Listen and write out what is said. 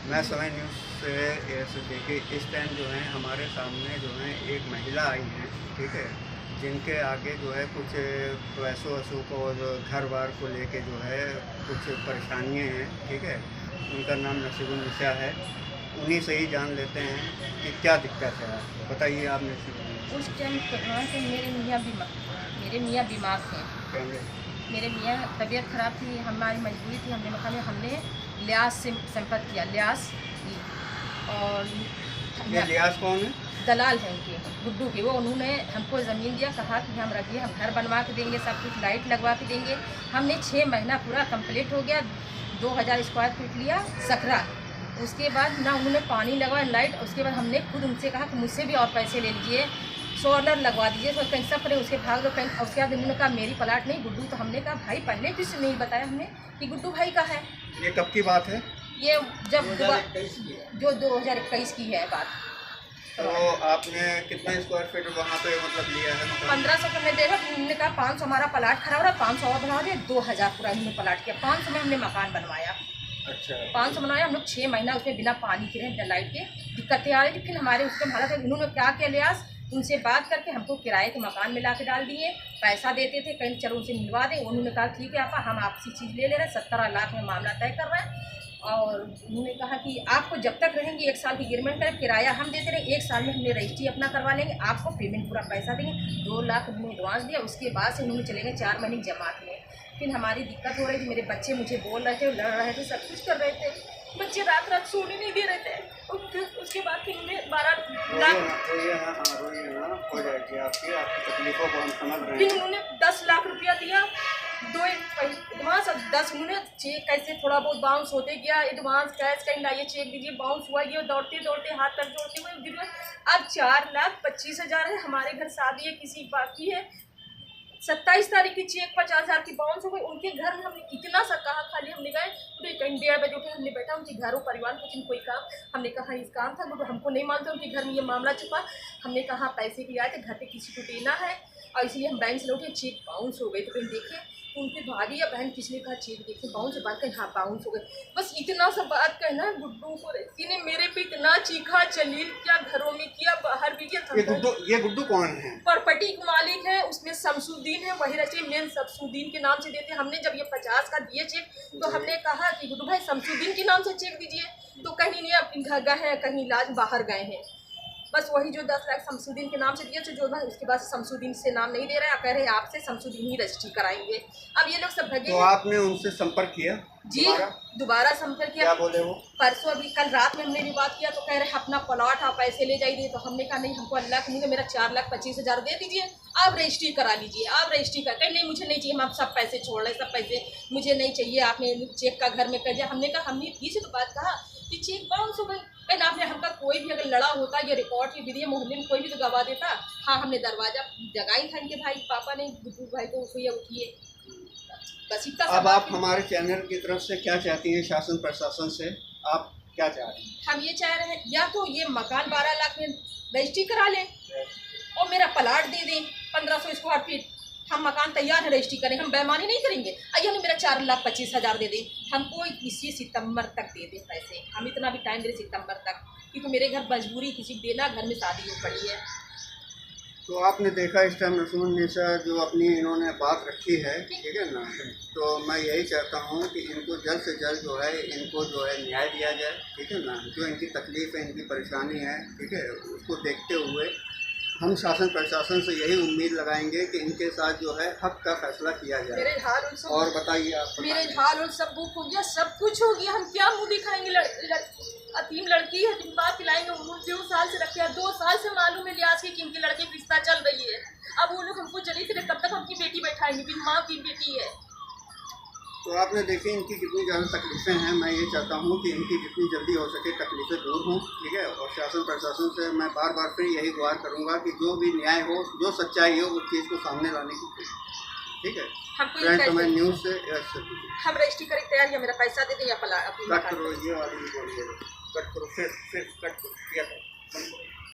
मैं समय न्यूज़ से ऐसे देखिए इस टाइम जो है हमारे सामने जो है एक महिला आई हैं, ठीक है, जिनके आगे जो है कुछ पैसों वैसों को और घर बार को लेके जो है कुछ परेशानियां हैं, ठीक है। उनका नाम नसीबुन्निसा है। उन्हीं से ही जान लेते हैं कि क्या दिक्कत है। बताइए आप उस टाइम कोरोना से मेरे मियाँ बीमार थे। कैमरे मेरे मियाँ तबीयत ख़राब थी, हमारी मजबूरी थी, हमने लिहाज से संपर्क किया, लिहाज की। और ये लिहाज कौन है? दलाल है उनके, गुड्डू के। वो उन्होंने हमको ज़मीन दिया, कहा कि हम रखिए, हम घर बनवा के देंगे, सब कुछ लाइट लगवा के देंगे। हमने 6 महीना पूरा कंप्लीट हो गया, 2000 स्क्वायर फीट लिया सकरा। उसके बाद ना उन्होंने पानी लगवाया, लाइट। उसके बाद हमने खुद उनसे कहा कि मुझसे भी और पैसे ले लीजिए, सोलर लगवा दीजिए, तो कहीं सब करे उसके भाग लो कहीं। उसके बाद उन्होंने कहा मेरी प्लाट नहीं गुड्डू। तो हमने कहा भाई पहले किसी नहीं बताया हमने कि गुड्डू भाई का है। ये कब की बात है? ये जब 2021 की है बात। तो आपने कितना स्क्वायर फीट वहाँ पे मतलब लिया है? 1500 का मैं देखा। उन्होंने कहा 500 हमारा प्लाट खराब रहा, 500 और बनवा दिया, 2000 पूरा हमने प्लाट किया। 500 में हमने मकान बनवाया। अच्छा। 500 बनाया हम लोग। 6 महीना उसमें बिना पानी के रहे, बिना लाइट के, दिक्कतें आ रही थी। फिर हमारे उसके हालत है, उन्होंने क्या किया, लिहाज उनसे बात करके हमको किराए के मकान में ला के डाल दिए। पैसा देते थे, कहीं चलो उनसे मिलवा दें। उन्होंने कहा ठीक है आपा, हम आपसी चीज़ ले रहे हैं, 17 लाख में मामला तय कर रहे हैं। और उन्होंने कहा कि आपको जब तक रहेंगे 1 साल की एग्रीमेंट करें, किराया हम देते रहे, 1 साल में हमने रजिस्ट्री अपना करवा लेंगे, आपको पेमेंट पूरा पैसा देंगे। 2 लाख उन्होंने एडवांस दिया। उसके बाद से उन्होंने चले गए 4 महीने जमात में। फिर हमारी दिक्कत हो रही थी, मेरे बच्चे मुझे बोल रहे थे, लड़ रहे थे, सब कुछ कर रहे थे, बच्चे रात रात सोने नहीं दे रहे थे। और फिर उसके बाद फिर उन्हें 12 लाख, हो जाएगी आपकी तकलीफों को हम समझ रहे फिर हैं। उन्होंने 10 लाख रुपया दिया, 2 एडवांस और 10 उन्होंने चेक कैसे थोड़ा बहुत बाउंस होते गया। एडवांस कैश कहीं लाइए, चेक दीजिए, बाउंस हुआ, ये दौड़ते दौड़ते हाथ तक जोड़ते हुए अब 4,25,000 है। हमारे घर शादी है, किसी बाकी है, 27 तारीख की चेक 50,000 की बाउंस हो गई। उनके घर में हमने इतना सा कहा, खाली हमने गए पूरे कहीं 1:30 बजे उठे, हमने बैठा उनके घरों परिवार कुछ कोई काम, हमने कहा इस काम था, वो हमको नहीं मानते, उनके घर में ये मामला छुपा। हमने कहा पैसे के आए थे, घर पे किसी को देना है और इसलिए हम बैंक से लौटे, चेक बाउंस हो गई। तो कहीं देखे उनके भाभी या बहन किसी ने कहा चेक देखे बाउंस हो, बात कहीं हाँ बाउंस हो गए। बस इतना सा बात कहना है। गुड्डू को रेसी ने मेरे पे इतना चीखा, जलील क्या, घरों में किया, बाहर भी किया। ये गुड्डू कौन है? प्रॉपर्टी के मालिक है, उसमें शमसुद्दीन है, वही रचे मेन शमसुद्दीन के नाम से देते। हमने जब ये 50 का दिए चेक, तो हमने कहा कि गुड्डू भाई शमसुद्दीन के नाम से चेक दीजिए। तो कहीं नहीं, अपने घर गए हैं, कहीं इलाज बाहर गए हैं। बस वही जो 10 लाख शमसुद्दीन के नाम से दिए थे, जो है उसके बाद शमसुद्दीन से नाम नहीं दे रहे हैं, कह रहे हैं आपसे शमसुद्दीन ही रजिस्ट्री कराएंगे। अब ये लोग सब भगे। तो आपने उनसे संपर्क किया? जी, दोबारा संपर्क किया। क्या बोले वो? परसों अभी कल रात में हमने भी बात किया, तो कह रहे अपना प्लॉट आप पैसे ले जाइए। तो हमने कहा नहीं, हमको अल्लाह के लिए मेरा 4,25,000 दे दीजिए, आप रजिस्ट्री करा लीजिए, आप रजिस्ट्री कर। कहीं नहीं मुझे नहीं चाहिए, हम आप सब पैसे छोड़ रहे, सब पैसे मुझे नहीं चाहिए, आपने चेक का घर में कर दिया। हमने कहा हमने किसी तो बात कहा कि चेक बाउंस हो गई। कहीं आपने हमका कोई भी अगर लड़ा होता, ये रिकॉर्ड की विधि मोहल्ले में कोई भी तो गवा देता। हाँ, हमने दरवाजा जगाई था इनके भाई पापा ने, गुड्डू भाई को उठिए, बस इतना। अब आप हमारे चैनल की तरफ से क्या चाहती हैं? शासन प्रशासन से आप क्या चाह रही हैं? हम ये चाह रहे हैं या तो ये मकान 12 लाख में रजिस्ट्री करा लें और मेरा प्लाट दे दें 1500 स्क्वायर फीट। हम मकान तैयार है, रजिस्ट्री करें, हम बेईमानी नहीं करेंगे। आइए मेरा 4,25,000 दे दें, हमको इसी सितंबर तक दे दें पैसे। हम इतना भी टाइम दे रहे सितंबर तक, क्योंकि मेरे घर मजबूरी किसी को देना, घर में शादी हो पड़ी है। तो आपने देखा इस टाइम नसीबुन्निसा जो अपनी इन्होंने बात रखी है, ठीक है ना। तो मैं यही चाहता हूँ कि इनको जल्द से जल्द जो है इनको जो है न्याय दिया जाए, ठीक है ना। जो इनकी तकलीफ़ है, इनकी परेशानी है, ठीक है, उसको देखते हुए हम शासन प्रशासन से यही उम्मीद लगाएंगे कि इनके साथ जो है हक का फैसला किया जाए। मेरे हाल और बताइए आप। मेरे हाल सब बुक हो गया, सब कुछ हो गया, हम क्या मुँह दिखाएंगे? अतीम लड़की है, बात पिलाएंगे, 2 साल से रखे हैं, 2 साल से मालूम है लिहाज की कि इनके लड़के की रिश्ता चल रही है। अब वो लोग हमको चली थे, तब तक हमकी बेटी बैठाएंगे, फिर माँ की बेटी है। तो आपने देखी इनकी कितनी ज़्यादा तकलीफ़ें हैं। मैं ये चाहता हूँ कि इनकी जितनी जल्दी हो सके तकलीफ़ें दूर हों, ठीक है। और शासन प्रशासन से मैं बार बार फिर यही गुहार करूँगा कि जो भी न्याय हो, जो सच्चाई हो, उस चीज़ को सामने लाने की कोशिश, ठीक है। समय न्यूज़ से हम रजिस्ट्री करें तैयार, या मेरा पैसा दे दें या कट करो, ये वाली बोलिए, कट करो, फिर कट करो, किया करो।